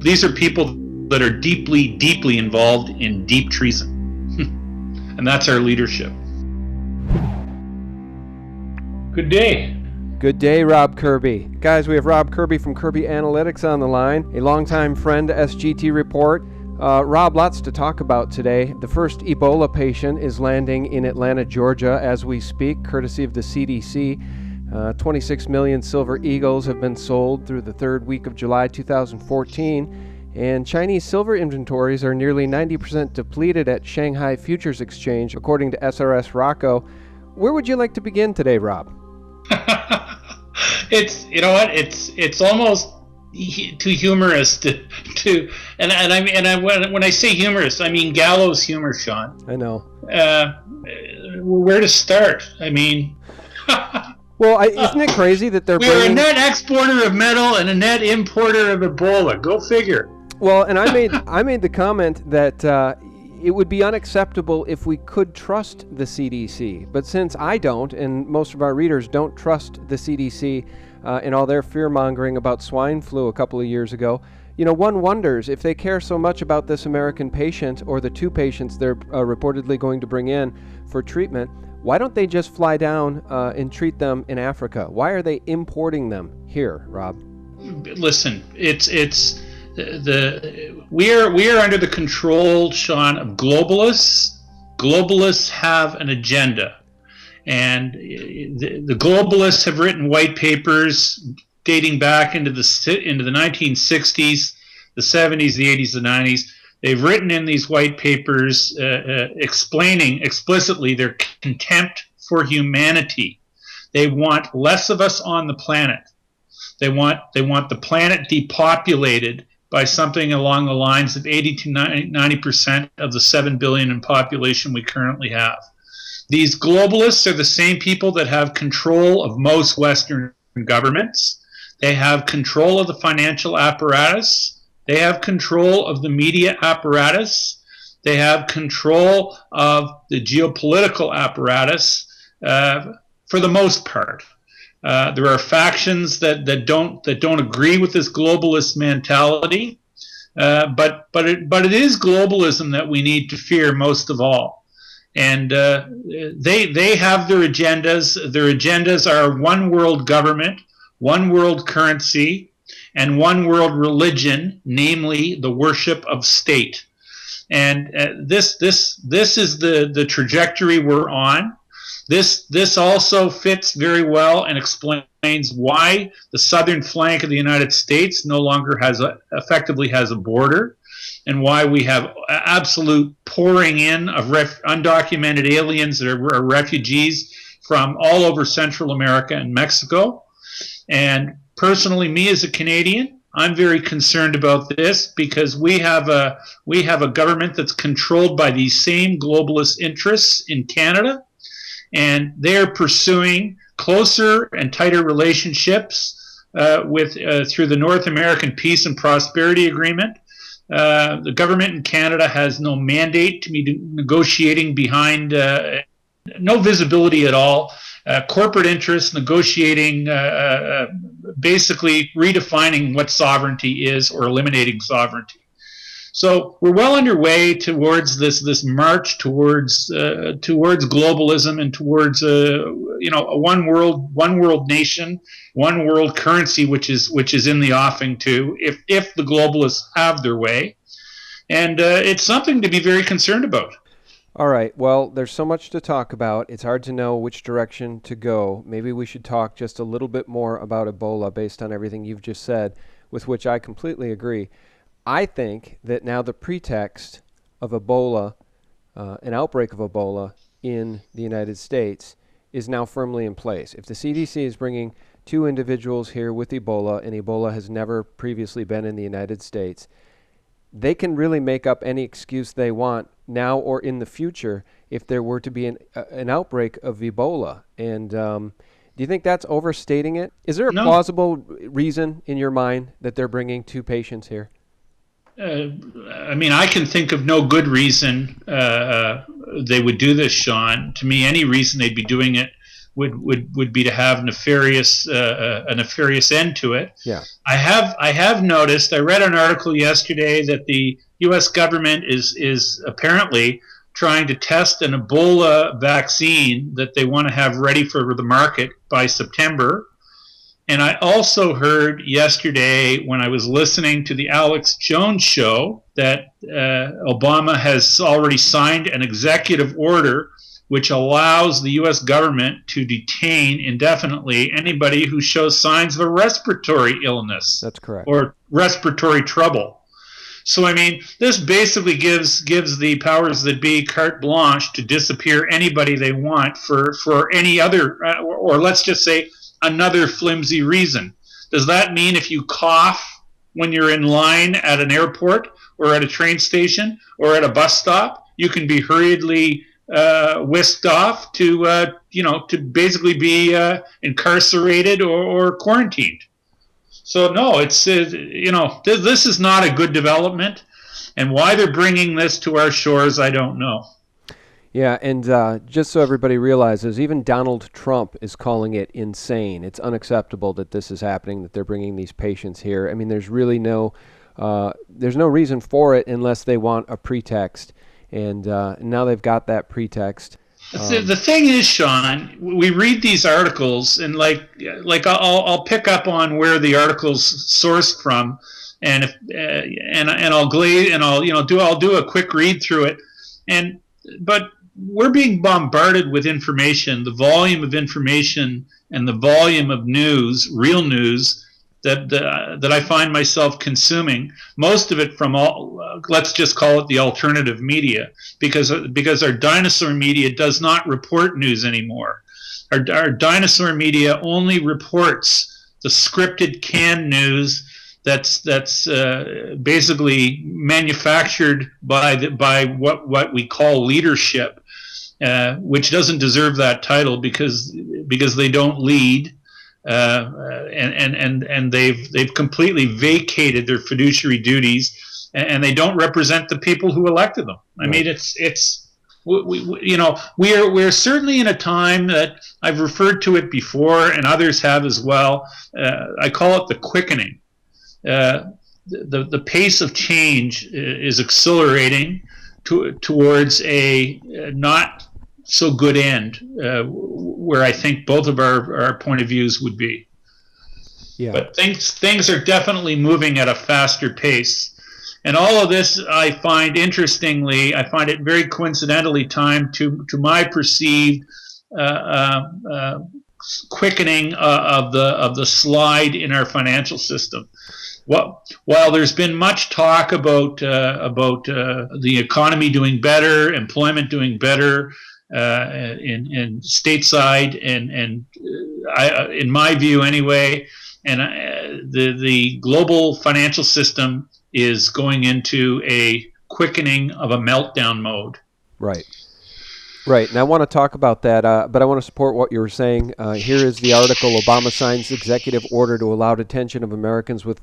These are people that are deeply, deeply involved in deep treason. And that's our leadership. Good day. Good day, Rob Kirby. Guys, we have Rob Kirby from Kirby Analytics on the line, a longtime friend to SGT Report. Rob, lots to talk about today. The first Ebola patient is landing in Atlanta, Georgia as we speak, courtesy of the CDC. 26 million Silver Eagles have been sold through the third week of July 2014, and Chinese silver inventories are nearly 90% depleted at Shanghai Futures Exchange, according to SRS Rocco. Where would you like to begin today, Rob? It's almost too humorous to when I say humorous, I mean gallows humor, Sean. I know. Where to start? I mean, well, isn't it crazy that they're we're a net exporter of metal and a net importer of Ebola. Go figure. Well, and I made the comment that it would be unacceptable if we could trust the CDC. But since I don't, and most of our readers don't trust the CDC and all their fear-mongering about swine flu a couple of years ago, one wonders if they care so much about this American patient or the two patients they're reportedly going to bring in for treatment, why don't they just fly down and treat them in Africa? Why are they importing them here, Rob? Listen, we are under the control, Sean, of globalists. Globalists have an agenda, and the globalists have written white papers dating back into the 1960s, the 70s, the 80s, the 90s. They've written in these white papers explaining explicitly their contempt for humanity. They want less of us on the planet. They want the planet depopulated by something along the lines of 80 to 90% of the 7 billion in population we currently have. These globalists are the same people that have control of most Western governments. They have control of the financial apparatus. They have control of the media apparatus. They have control of the geopolitical apparatus for the most part. There are factions that don't agree with this globalist mentality, but it is globalism that we need to fear most of all. And they have their agendas. Their agendas are one world government, one world currency, and one world religion, namely the worship of state. And this is the trajectory we're on. This also fits very well and explains why the southern flank of the United States no longer effectively has a border, and why we have absolute pouring in of undocumented aliens that are refugees from all over Central America and Mexico. And personally, me as a Canadian, I'm very concerned about this because we have a government that's controlled by these same globalist interests in Canada. And they're pursuing closer and tighter relationships through the North American Peace and Prosperity Agreement. The government in Canada has no mandate to be negotiating behind, no visibility at all. Corporate interests negotiating, basically redefining what sovereignty is or eliminating sovereignty. So we're well underway towards this march towards globalism and towards a one world nation, one world currency, which is in the offing too, if the globalists have their way, and it's something to be very concerned about. All right. Well, there's so much to talk about. It's hard to know which direction to go. Maybe we should talk just a little bit more about Ebola based on everything you've just said, with which I completely agree. I think that now the pretext of Ebola, an outbreak of Ebola in the United States, is now firmly in place. If the CDC is bringing two individuals here with Ebola, and Ebola has never previously been in the United States, they can really make up any excuse they want now or in the future if there were to be an outbreak of Ebola. And do you think that's overstating it? Is there a plausible reason in your mind that they're bringing two patients here? I mean, I can think of no good reason they would do this, Sean. To me, any reason they'd be doing it would be to have a nefarious end to it. Yeah. I have noticed. I read an article yesterday that the U.S. government is apparently trying to test an Ebola vaccine that they want to have ready for the market by September. And I also heard yesterday when I was listening to the Alex Jones show that Obama has already signed an executive order which allows the U.S. government to detain indefinitely anybody who shows signs of a respiratory illness. That's correct. Or respiratory trouble. So, I mean, this basically gives the powers that be carte blanche to disappear anybody they want for any other, or let's just say, another flimsy reason. Does that mean if you cough when you're in line at an airport or at a train station or at a bus stop, you can be hurriedly whisked off to basically be incarcerated or quarantined? So no, it's this is not a good development, and why they're bringing this to our shores, I don't know. Yeah, and just so everybody realizes, even Donald Trump is calling it insane. It's unacceptable that this is happening, that they're bringing these patients here. I mean, there's really no reason for it unless they want a pretext, and now they've got that pretext. The thing is, Sean, we read these articles, and like I'll pick up on where the article's sourced from, and I'll do a quick read through it, but we're being bombarded with information, the volume of information and the volume of news, real news, that I find myself consuming, most of it from let's just call it the alternative media, because our dinosaur media does not report news anymore. Our dinosaur media only reports the scripted canned news that's basically manufactured by what we call leadership, which doesn't deserve that title because they don't lead, and they've completely vacated their fiduciary duties, and they don't represent the people who elected them. I mean, we're certainly in a time that I've referred to it before, and others have as well. I call it the quickening. The pace of change is accelerating towards a not so good end, where I think both of our point of views would be. Yeah. But things are definitely moving at a faster pace. And all of this, I find it very coincidentally timed to my perceived quickening of the slide in our financial system. While there's been much talk about the economy doing better, employment doing better in stateside, and in my view anyway, and the global financial system is going into a quickening of a meltdown mode. Right. Right, and I want to talk about that, but I want to support what you were saying. Here is the article: Obama signs executive order to allow detention of Americans with,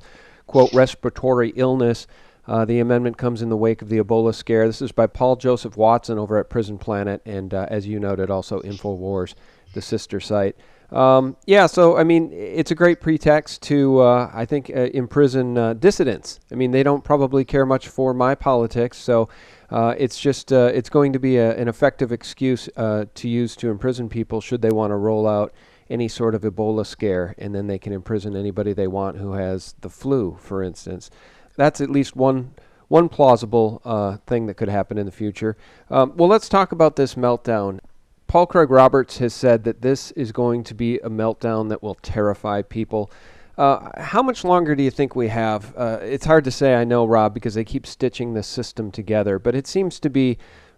quote, respiratory illness. The amendment comes in the wake of the Ebola scare. This is by Paul Joseph Watson over at Prison Planet, and as you noted, also InfoWars, the sister site. So, I mean, it's a great pretext to, I think, imprison dissidents. I mean, they don't probably care much for my politics, so it's just, it's going to be an effective excuse to use to imprison people should they want to roll out any sort of Ebola scare, and then they can imprison anybody they want who has the flu, for instance. That's at least one plausible thing that could happen in the future. Well, let's talk about this meltdown. Paul Craig Roberts has said that this is going to be a meltdown that will terrify people. How much longer do you think we have? It's hard to say, I know, Rob, because they keep stitching the system together, but it seems to be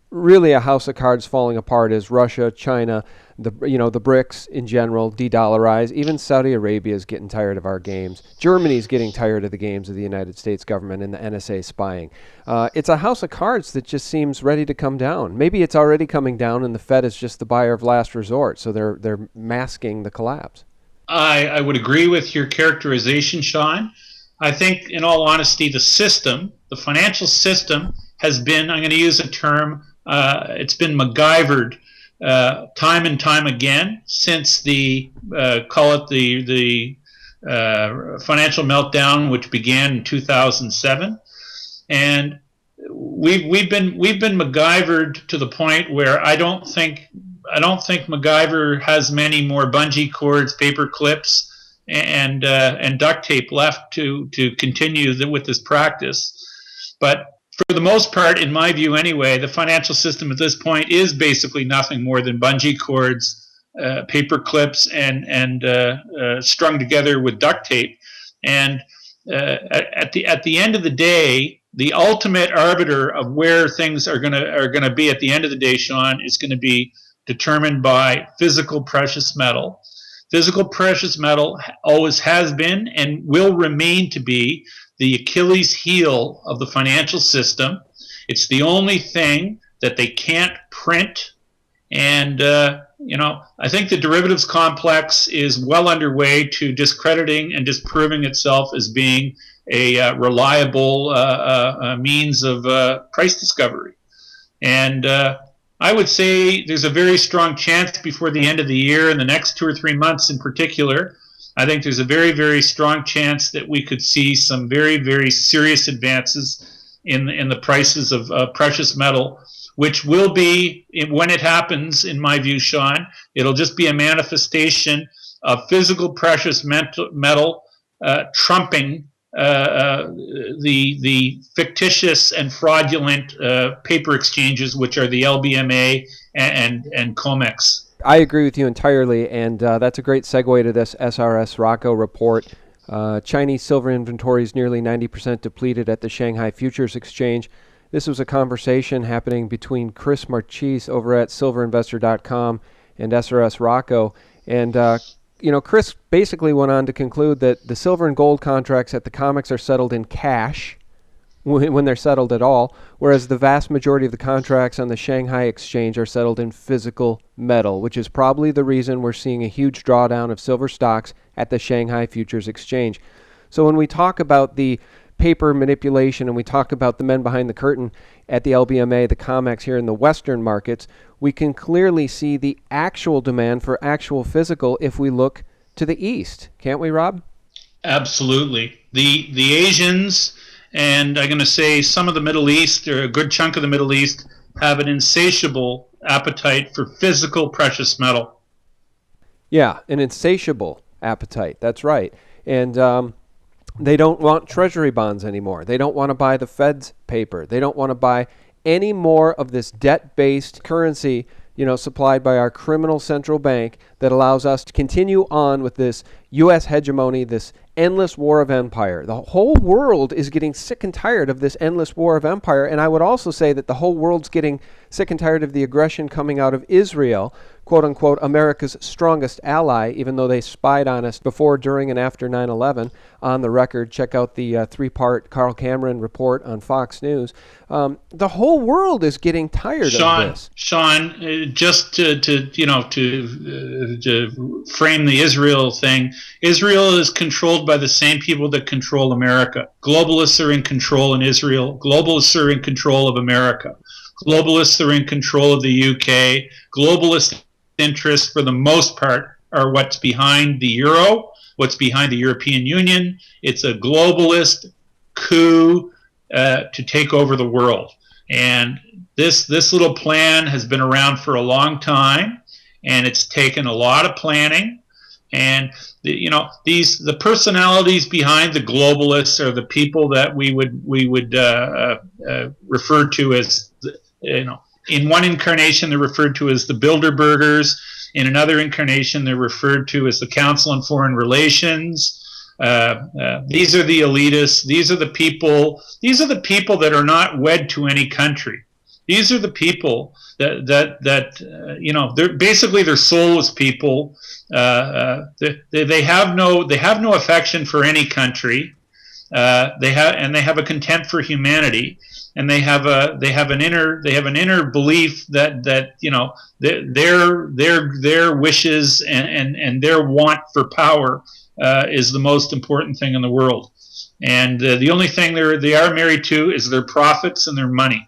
really a house of cards falling apart as Russia, China, the BRICS in general de-dollarize. Even Saudi Arabia is getting tired of our games. Germany's getting tired of the games of the United States government and the NSA spying. It's a house of cards that just seems ready to come down. Maybe it's already coming down and the Fed is just the buyer of last resort, so they're masking the collapse. I would agree with your characterization, Sean. I think, in all honesty, the financial system has been, I'm going to use a term, it's been MacGyvered time and time again since the call it the financial meltdown, which began in 2007, and we've been MacGyvered to the point where I don't think MacGyver has many more bungee cords, paper clips, and duct tape left to continue with this practice. But for the most part, in my view anyway, the financial system at this point is basically nothing more than bungee cords, paper clips, and strung together with duct tape. And at the end of the day, the ultimate arbiter of where things are gonna be at the end of the day, Sean, is going to be determined by physical precious metal. Physical precious metal always has been and will remain to be the Achilles heel of the financial system. It's the only thing that they can't print. And, I think the derivatives complex is well underway to discrediting and disproving itself as being a reliable means of price discovery. And I would say there's a very strong chance before the end of the year, in the next 2 or 3 months in particular, I think there's a very, very strong chance that we could see some very, very serious advances in the prices of precious metal, which will be, when it happens, in my view, Sean, it'll just be a manifestation of physical precious metal trumping the fictitious and fraudulent paper exchanges, which are the LBMA and COMEX. I agree with you entirely, and that's a great segue to this SRS Rocco report. Chinese silver inventories nearly 90% depleted at the Shanghai Futures Exchange. This was a conversation happening between Chris Marchese over at silverinvestor.com and SRS Rocco. And, Chris basically went on to conclude that the silver and gold contracts at the COMEX are settled in cash, when they're settled at all, whereas the vast majority of the contracts on the Shanghai Exchange are settled in physical metal, which is probably the reason we're seeing a huge drawdown of silver stocks at the Shanghai Futures Exchange. So when we talk about the paper manipulation and we talk about the men behind the curtain at the LBMA, the COMEX here in the Western markets, we can clearly see the actual demand for actual physical if we look to the East. Can't we, Rob? Absolutely. The Asians, and I'm going to say some of the Middle East, or a good chunk of the Middle East, have an insatiable appetite for physical precious metal. Yeah, an insatiable appetite. That's right. And they don't want treasury bonds anymore. They don't want to buy the Fed's paper. They don't want to buy any more of this debt-based currency, supplied by our criminal central bank that allows us to continue on with this U.S. hegemony, this endless war of empire. The whole world is getting sick and tired of this endless war of empire. And I would also say that the whole world's getting sick and tired of the aggression coming out of Israel, quote unquote, America's strongest ally, even though they spied on us before, during, and after 9/11. On the record, check out the 3-part Carl Cameron report on Fox News. The whole world is getting tired of this. Sean, just to frame the Israel thing, Israel is controlled by the same people that control America. Globalists are in control in Israel. Globalists are in control of America. Globalists are in control of the UK. Globalist interests, for the most part, are what's behind the euro, what's behind the European Union. It's a globalist coup to take over the world. And this little plan has been around for a long time, and it's taken a lot of planning. And the personalities behind the globalists are the people that we would refer to as, in one incarnation they're referred to as the Bilderbergers. In another incarnation they're referred to as the Council on Foreign Relations. These are the elitists. These are the people that are not wed to any country. These are the people that they're basically, they're soulless people. They have no affection for any country. They have a contempt for humanity, and they have an inner belief that their wishes and their want for power is the most important thing in the world. And the only thing they are married to is their profits and their money.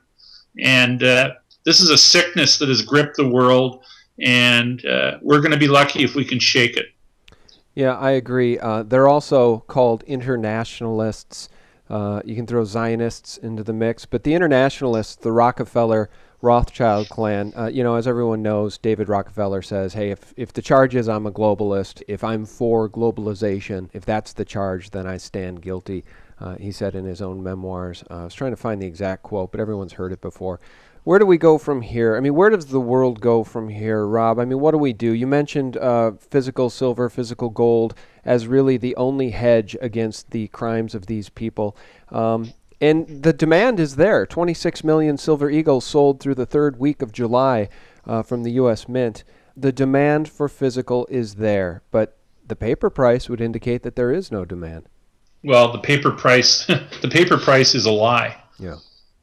And this is a sickness that has gripped the world. and we're going to be lucky if we can shake it. Yeah, I agree. They're also called internationalists. You can throw Zionists into the mix, but the internationalists, the Rockefeller Rothschild clan, as everyone knows, David Rockefeller says, hey, if the charge is I'm a globalist, if I'm for globalization, if that's the charge, then I stand guilty, he said in his own memoirs. I was trying to find the exact quote, but everyone's heard it before. Where do we go from here? I mean, where does the world go from here, Rob? I mean, what do we do? You mentioned physical silver, physical gold as really the only hedge against the crimes of these people. And the demand is there. 26 million Silver Eagles sold through the third week of July from the U.S. Mint. The demand for physical is there, but the paper price would indicate that there is no demand. Well, the paper price is a lie. Yeah.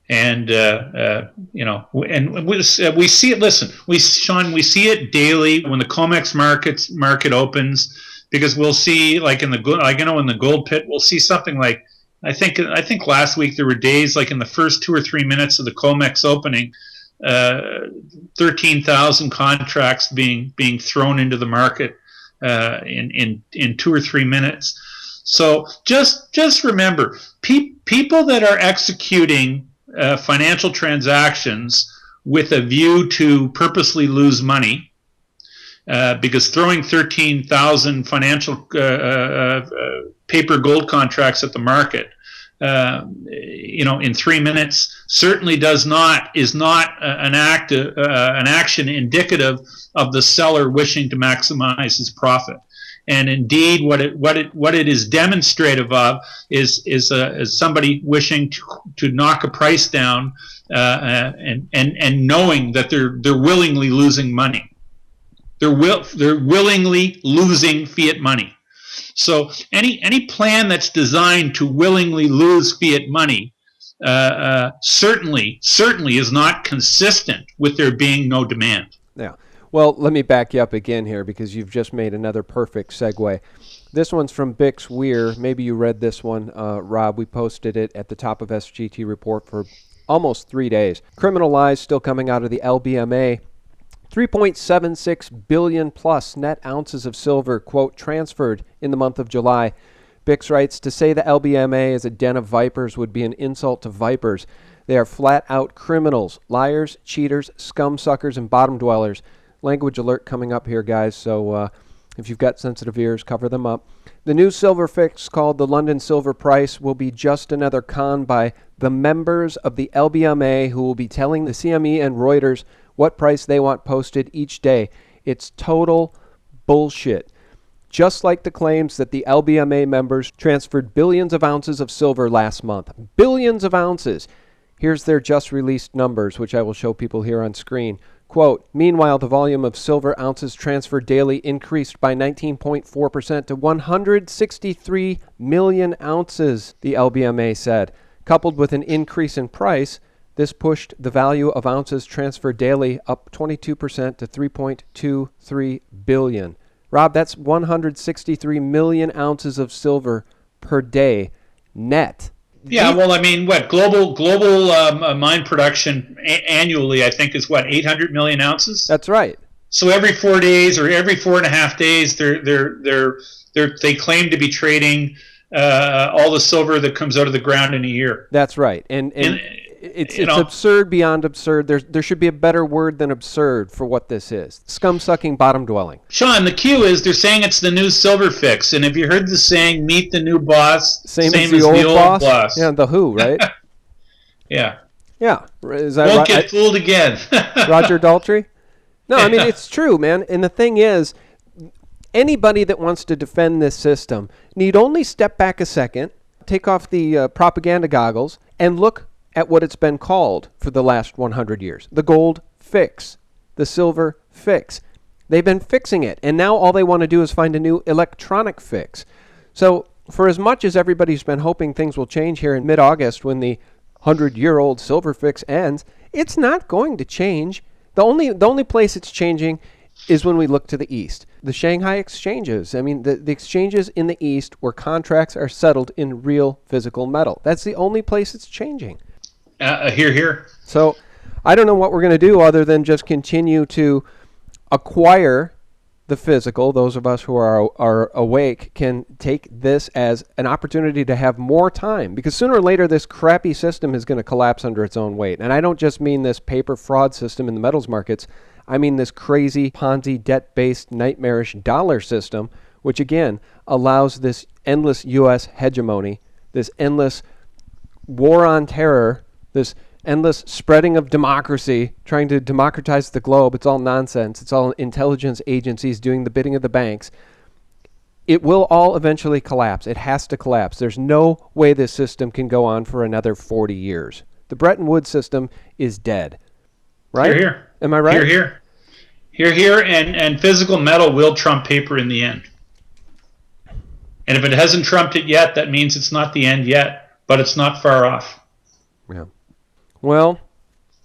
And and we see it. Listen, Sean, we see it daily when the COMEX market opens, because we'll see, like in the gold pit, we'll see something like, I think last week there were days like in the first 2 or 3 minutes of the COMEX opening, 13,000 contracts being thrown into the market in 2 or 3 minutes. So just remember, people that are executing financial transactions with a view to purposely lose money, because throwing 13,000 financial paper gold contracts at the market, in 3 minutes certainly is not an action indicative of the seller wishing to maximize his profit. And indeed, what it is demonstrative of is somebody wishing to knock a price down, and knowing that they're willingly losing money. They're willingly losing fiat money. So any plan that's designed to willingly lose fiat money certainly is not consistent with there being no demand. Yeah. Well, let me back you up again here, because you've just made another perfect segue. This one's from Bix Weir. Maybe you read this one, Rob. We posted it at the top of SGT Report for almost 3 days. Criminal lies still coming out of the LBMA. 3.76 billion plus net ounces of silver, quote, transferred in the month of July. Bix writes, to say the LBMA is a den of vipers would be an insult to vipers. They are flat-out criminals, liars, cheaters, scum suckers, and bottom dwellers. Language alert coming up here, guys, so if you've got sensitive ears, cover them up. The new silver fix called the London Silver Price will be just another con by the members of the LBMA, who will be telling the CME and Reuters what price they want posted each day. It's total bullshit. Just like the claims that the LBMA members transferred billions of ounces of silver last month. Billions of ounces. Here's their just released numbers, which I will show people here on screen. Quote, meanwhile, the volume of silver ounces transferred daily increased by 19.4% to 163 million ounces, the LBMA said. Coupled with an increase in price, this pushed the value of ounces transferred daily up 22% to 3.23 billion. Rob, that's 163 million ounces of silver per day net. Yeah, well, I mean, global mine production annually, I think, is 800 million ounces. That's right. So every 4 days or every 4.5 days, they claim to be trading all the silver that comes out of the ground in a year. That's right, and it's absurd beyond absurd. There should be a better word than absurd for what this is. Scum-sucking, bottom-dwelling. Sean, the cue is they're saying it's the new silver fix. And have you heard the saying, meet the new boss, same as the old boss? Yeah, the Who, right? Yeah. Yeah. Is that Won't get fooled again. Roger Daltrey? No, I mean, it's true, man. And the thing is, anybody that wants to defend this system need only step back a second, take off the propaganda goggles, and look at what it's been called for the last 100 years. The gold fix. The silver fix. They've been fixing it, and now all they want to do is find a new electronic fix. So for as much as everybody's been hoping things will change here in mid-August when the 100-year-old silver fix ends, it's not going to change. The only place it's changing is when we look to the east. The Shanghai exchanges. I mean, the exchanges in the east where contracts are settled in real physical metal. That's the only place it's changing. Here. So I don't know what we're going to do other than just continue to acquire the physical, those of us who are awake can take this as an opportunity to have more time, because sooner or later this crappy system is going to collapse under its own weight. And I don't just mean this paper fraud system in the metals markets. I mean this crazy Ponzi debt-based nightmarish dollar system, which again allows this endless U.S. hegemony, this endless war on terror, this endless spreading of democracy, trying to democratize the globe. It's all nonsense. It's all intelligence agencies doing the bidding of the banks. It will all eventually collapse. It has to collapse. There's no way this system can go on for another 40 years. The Bretton Woods system is dead. Right? Hear, hear. Am I right? Hear, hear. Hear, hear, and physical metal will trump paper in the end. And if it hasn't trumped it yet, that means it's not the end yet, but it's not far off. Yeah. Well,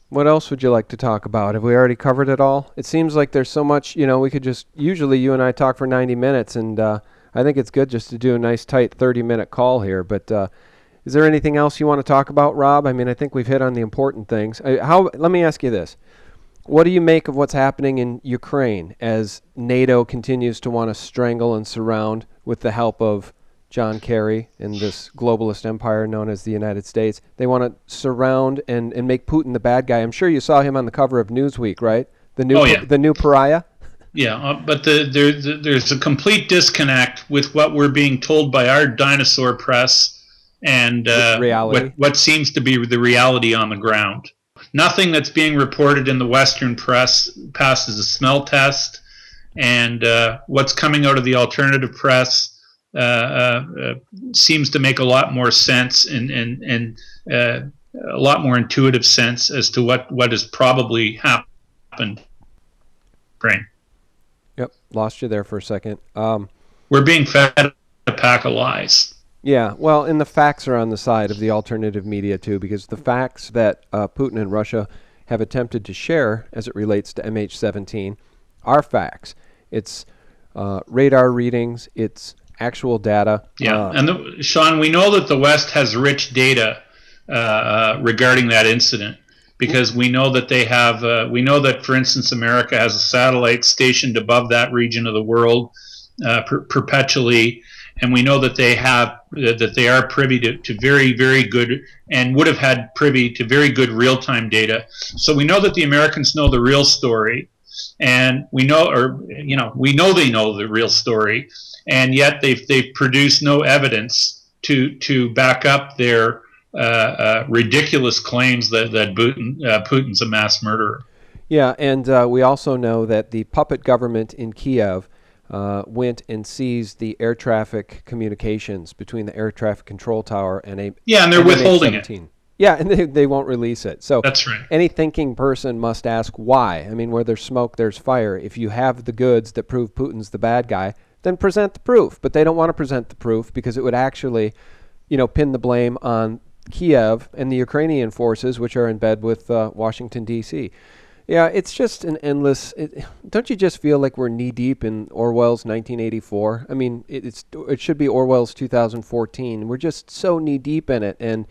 what else would you like to talk about? Have we already covered it all? It seems like there's so much, we could just, usually you and I talk for 90 minutes, and I think it's good just to do a nice tight 30-minute call here. But is there anything else you want to talk about, Rob? I mean, I think we've hit on the important things. Let me ask you this. What do you make of what's happening in Ukraine as NATO continues to want to strangle and surround, with the help of John Kerry and this globalist empire known as the United States? They want to surround and make Putin the bad guy. I'm sure you saw him on the cover of Newsweek, right? The new pariah? Yeah, but there's a complete disconnect with what we're being told by our dinosaur press and reality. What seems to be the reality on the ground. Nothing that's being reported in the Western press passes a smell test, and what's coming out of the alternative press seems to make a lot more sense and a lot more intuitive sense as to what has probably happened. Brain. Yep, lost you there for a second. We're being fed a pack of lies. Yeah, well, and the facts are on the side of the alternative media too, because the facts that Putin and Russia have attempted to share as it relates to MH17 are facts. It's radar readings, it's actual data. Yeah, and Sean, we know that the West has rich data regarding that incident, because we know that they have. We know that, for instance, America has a satellite stationed above that region of the world perpetually, and we know that they are privy to very, very good, and would have had privy to very good real-time data. So we know that the Americans know the real story, and we know they know the real story, and yet they've produced no evidence to back up their ridiculous claims that Putin's a mass murderer. Yeah, and we also know that the puppet government in Kiev went and seized the air traffic communications between the air traffic control tower and and they're withholding it. Yeah, and they won't release it. So that's right. Any thinking person must ask why. I mean, where there's smoke, there's fire. If you have the goods that prove Putin's the bad guy, then present the proof. But they don't want to present the proof because it would actually, pin the blame on Kiev and the Ukrainian forces, which are in bed with Washington, D.C. Yeah, it's just an endless. Don't you just feel like we're knee deep in Orwell's 1984? I mean, it should be Orwell's 2014. We're just so knee deep in it, and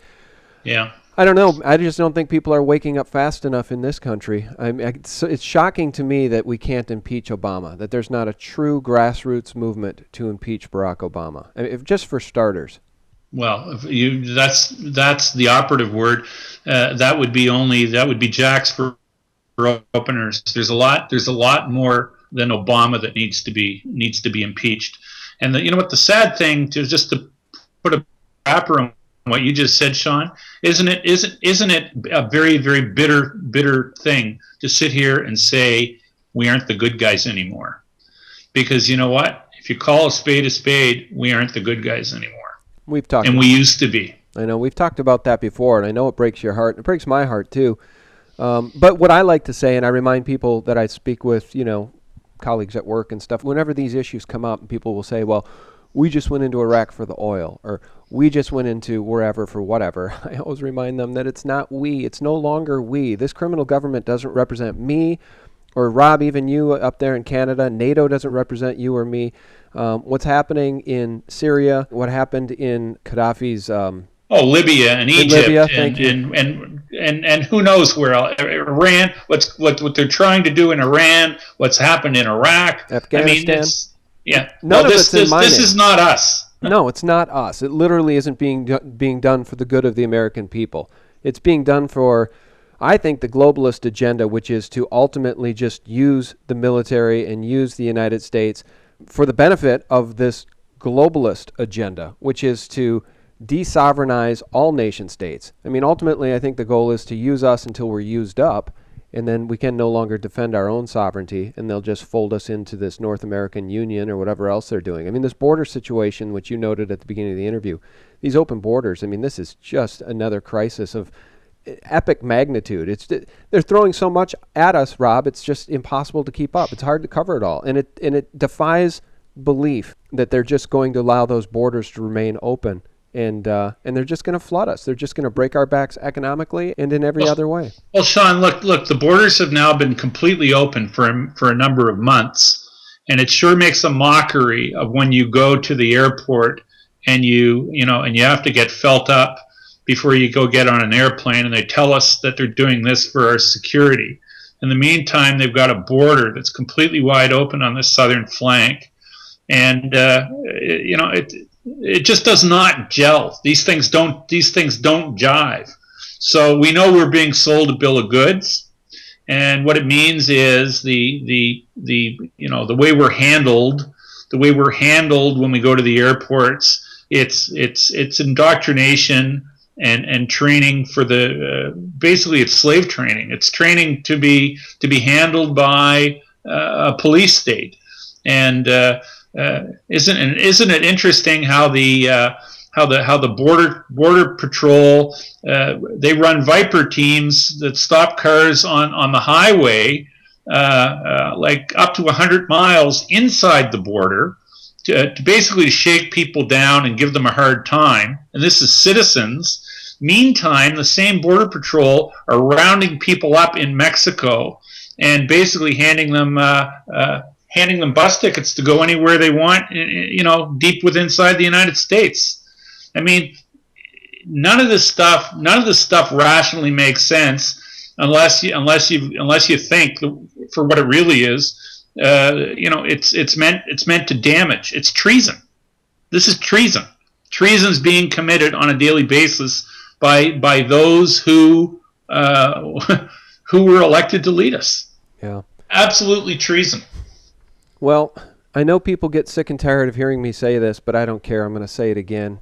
yeah, I don't know. I just don't think people are waking up fast enough in this country. It's shocking to me that we can't impeach Obama. That there's not a true grassroots movement to impeach Barack Obama. I mean, just for starters. Well, that's the operative word. That would be Jack's for openers. There's a lot more than Obama that needs to be impeached. And the sad thing, to put a wrapper on what you just said, Sean, isn't it a very, very bitter thing to sit here and say we aren't the good guys anymore? Because you know what? If you call a spade, we aren't the good guys anymore. We've talked, and we used to be. I know we've talked about that before, and I know it breaks your heart. It breaks my heart too. But what I like to say, and I remind people that I speak with, colleagues at work and stuff, whenever these issues come up, and people will say, well, we just went into Iraq for the oil, or we just went into wherever for whatever. I always remind them that it's not we. It's no longer we. This criminal government doesn't represent me or Rob, even you up there in Canada. NATO doesn't represent you or me. What's happening in Syria, what happened in Gaddafi's... Libya and Egypt, Libya, thank you. and who knows where Iran, what they're trying to do in Iran, what's happened in Iraq. Afghanistan. I mean, yeah. None of it's in my name. This is not us. No, it's not us. It literally isn't being done for the good of the American people. It's being done for, I think, the globalist agenda, which is to ultimately just use the military and use the United States for the benefit of this globalist agenda, which is to de-sovereignize all nation states. I mean, ultimately, I think the goal is to use us until we're used up, and then we can no longer defend our own sovereignty, and they'll just fold us into this North American Union or whatever else they're doing. I mean, this border situation, which you noted at the beginning of the interview, these open borders, I mean, this is just another crisis of epic magnitude. They're throwing so much at us, Rob, it's just impossible to keep up. It's hard to cover it all, and it defies belief that they're just going to allow those borders to remain open. And they're just going to flood us. They're just going to break our backs economically and in every other way. Well, Sean, look, the borders have now been completely open for a number of months, and it sure makes a mockery of when you go to the airport and you have to get felt up before you go get on an airplane, and they tell us that they're doing this for our security. In the meantime, they've got a border that's completely wide open on the southern flank, and it just does not gel. These things don't jive. So we know we're being sold a bill of goods, and what it means is the way we're handled, when we go to the airports. It's indoctrination and training for the basically it's slave training. It's training to be handled by a police state, and isn't it interesting how the border patrol they run Viper teams that stop cars on the highway like up to 100 miles inside the border to basically shake people down and give them a hard time, and this is citizens. Meantime, the same border patrol are rounding people up in Mexico and basically handing them bus tickets to go anywhere they want, deep inside the United States. I mean, none of this stuff rationally makes sense unless you think for what it really is. It's meant to damage. It's treason. This is treason. Treason's being committed on a daily basis by those who were elected to lead us. Yeah. Absolutely treason. Well, I know people get sick and tired of hearing me say this, but I don't care. I'm going to say it again.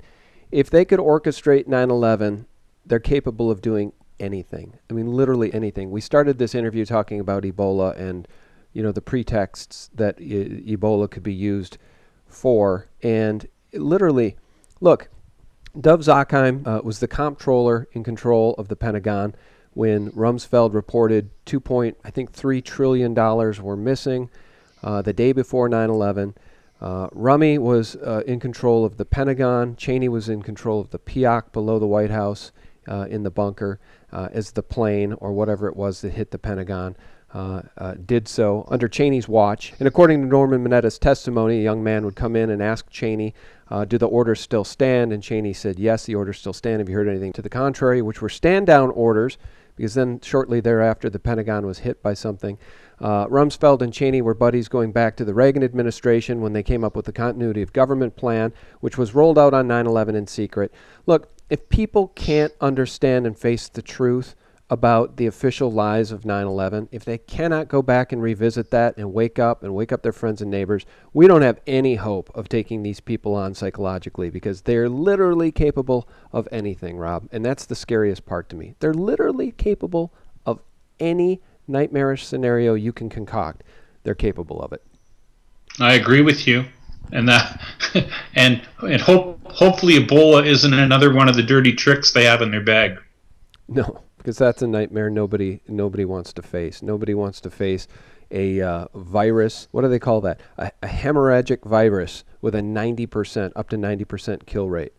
If they could orchestrate 9/11, they're capable of doing anything. I mean, literally anything. We started this interview talking about Ebola and, the pretexts that Ebola could be used for. And literally, look, Dov Zakheim was the comptroller in control of the Pentagon when Rumsfeld reported $2.3 trillion were missing the day before 9/11. Rummy was in control of the Pentagon. Cheney was in control of the PIAC below the White House in the bunker as the plane or whatever it was that hit the Pentagon did so under Cheney's watch. And according to Norman Mineta's testimony, a young man would come in and ask Cheney, do the orders still stand? And Cheney said, yes, the orders still stand. Have you heard anything to the contrary? Which were stand-down orders, because then shortly thereafter the Pentagon was hit by something. Rumsfeld and Cheney were buddies going back to the Reagan administration when they came up with the continuity of government plan, which was rolled out on 9/11 in secret. Look, if people can't understand and face the truth about the official lies of 9/11, if they cannot go back and revisit that and wake up their friends and neighbors, we don't have any hope of taking these people on psychologically, because they're literally capable of anything, Rob. And that's the scariest part to me. They're literally capable of any nightmarish scenario you can concoct. They're capable of it. I agree with you. And that and hopefully Ebola isn't another one of the dirty tricks they have in their bag. No, because that's a nightmare nobody wants to face. Nobody wants to face a virus. What do they call that? A hemorrhagic virus with a 90%, up to 90% kill rate.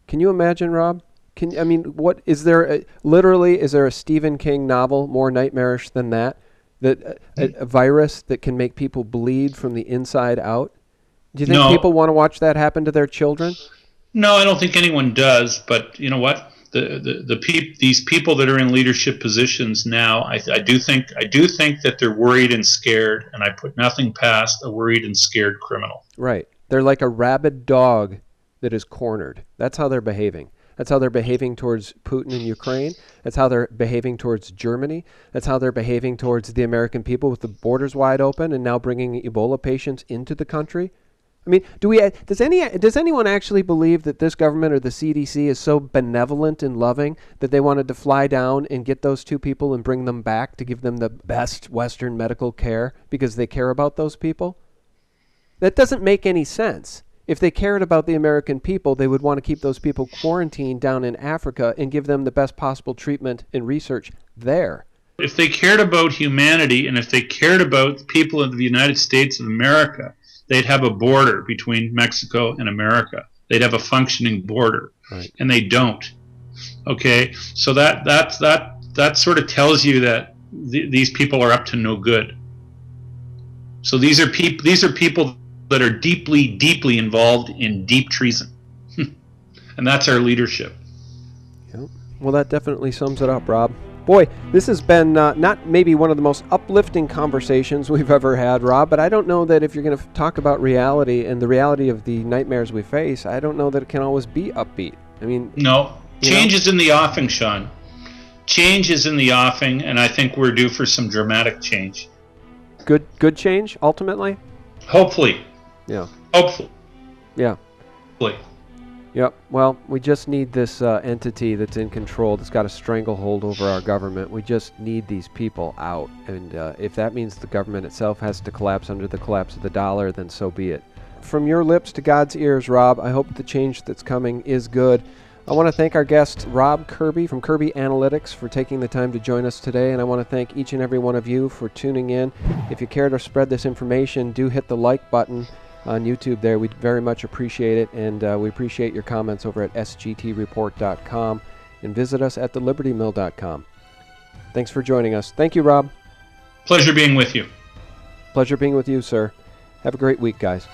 Can you imagine, Rob? What is there? Is there a Stephen King novel more nightmarish than that? That a virus that can make people bleed from the inside out? Do you think people want to watch that happen to their children? No, I don't think anyone does. But you know what? these people that are in leadership positions now, I do think that they're worried and scared, and I put nothing past a worried and scared criminal. Right. They're like a rabid dog that is cornered. That's how they're behaving. That's how they're behaving towards Putin in Ukraine. That's how they're behaving towards Germany. That's how they're behaving towards the American people with the borders wide open and now bringing Ebola patients into the country. I mean, does anyone actually believe that this government or the CDC is so benevolent and loving that they wanted to fly down and get those two people and bring them back to give them the best Western medical care because they care about those people? That doesn't make any sense. If they cared about the American people, they would want to keep those people quarantined down in Africa and give them the best possible treatment and research there. If they cared about humanity and if they cared about people of the United States of America, they'd have a border between Mexico and America. They'd have a functioning border, right. And they don't. Okay, so that sort of tells you that these people are up to no good. So these are people that are deeply, deeply involved in deep treason, and that's our leadership. Yep. Well, that definitely sums it up, Rob. Boy, this has been not maybe one of the most uplifting conversations we've ever had, Rob, but I don't know that if you're going to talk about reality and the reality of the nightmares we face, I don't know that it can always be upbeat. I mean... No. Change is in the offing, Sean. Change is in the offing, and I think we're due for some dramatic change. Good change, ultimately? Hopefully. Yeah. Hopefully. Yeah. Hopefully. Yep. Well, we just need this entity that's in control, that's got a stranglehold over our government. We just need these people out. And if that means the government itself has to collapse under the collapse of the dollar, then so be it. From your lips to God's ears, Rob, I hope the change that's coming is good. I want to thank our guest, Rob Kirby from Kirby Analytics, for taking the time to join us today. And I want to thank each and every one of you for tuning in. If you care to spread this information, do hit the like button on YouTube there. We'd very much appreciate it, and we appreciate your comments over at sgtreport.com, and visit us at thelibertymill.com. Thanks for joining us. Thank you, Rob. Pleasure being with you. Pleasure being with you, sir. Have a great week, guys.